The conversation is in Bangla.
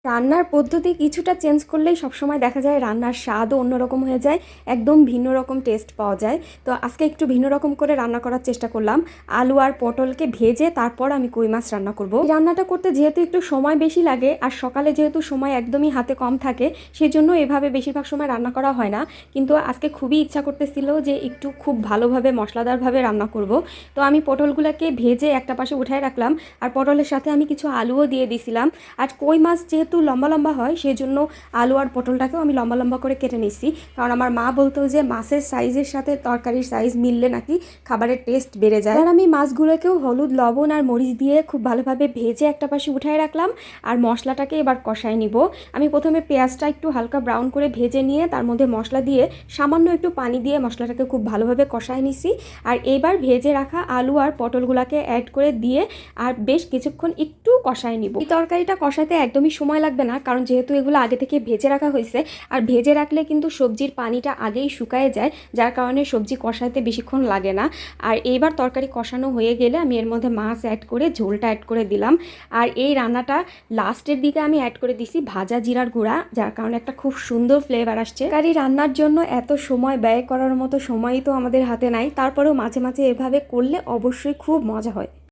রান্নার পদ্ধতি কিছুটা চেঞ্জ করলেই সবসময় দেখা যায় রান্নার স্বাদও অন্যরকম হয়ে যায়, একদম ভিন্ন রকম টেস্ট পাওয়া যায়। তো আজকে একটু ভিন্ন রকম করে রান্না করার চেষ্টা করলাম। আলু আর পটলকে ভেজে তারপর আমি কই মাছ রান্না করব। এই রান্নাটা করতে যেহেতু একটু সময় বেশি লাগে আর সকালে যেহেতু সময় একদমই হাতে কম থাকে, সেই জন্য এভাবে বেশিরভাগ সময় রান্না করা হয় না। কিন্তু আজকে খুবই ইচ্ছা করতেছিল যে একটু খুব ভালোভাবে মশলাদারভাবে রান্না করব। তো আমি পটলগুলোকে ভেজে একটা পাশে উঠায় রাখলাম, আর পটলের সাথে আমি কিছু আলুও দিয়ে দিছিলাম। আর কই মাছ যেহেতু লম্বা লম্বা হয়, সেই জন্য আলু আর পটলটাকেও আমি লম্বা লম্বা করে কেটে নিচ্ছি, কারণ আমার মা বলতো যে মাছের সাইজের সাথে তরকারির সাইজ মিললে নাকি খাবারের টেস্ট বেড়ে যায়। আর আমি মাছগুলোকেও হলুদ, লবণ আর মরিচ দিয়ে খুব ভালোভাবে ভেজে একটা পাশে উঠায় রাখলাম, আর মশলাটাকে এবার কষায় নিব। আমি প্রথমে পেঁয়াজটা একটু হালকা ব্রাউন করে ভেজে নিয়ে তার মধ্যে মশলা দিয়ে সামান্য একটু পানি দিয়ে মশলাটাকে খুব ভালোভাবে কষায় নিছি। আর এবার ভেজে রাখা আলু আর পটলগুলোকে অ্যাড করে দিয়ে আর বেশ কিছুক্ষণ একটু কষায় নিব। এই তরকারিটা কষাতে একদমই সময় লাগবে না, কারণ যেহেতু এগুলো আগে থেকে ভেজে রাখা হয়েছে, আর ভেজে রাখলে কিন্তু সবজির পানিটা আগেই শুকায় যায়, যার কারণে সবজি কষাতে বেশিক্ষণ লাগে না। আর এইবার তরকারি কষানো হয়ে গেলে আমি এর মধ্যে মাছ অ্যাড করে ঝোলটা অ্যাড করে দিলাম। আর এই রান্নাটা লাস্টের দিকে আমি অ্যাড করে দিছি ভাজা জিরার গুঁড়া, যার কারণে একটা খুব সুন্দর ফ্লেভার আসছে। তরকারি রান্নার জন্য এত সময় ব্যয় করার মতো সময়ই তো আমাদের হাতে নাই, তারপরেও মাঝে মাঝে এভাবে করলে অবশ্যই খুব মজা হয়।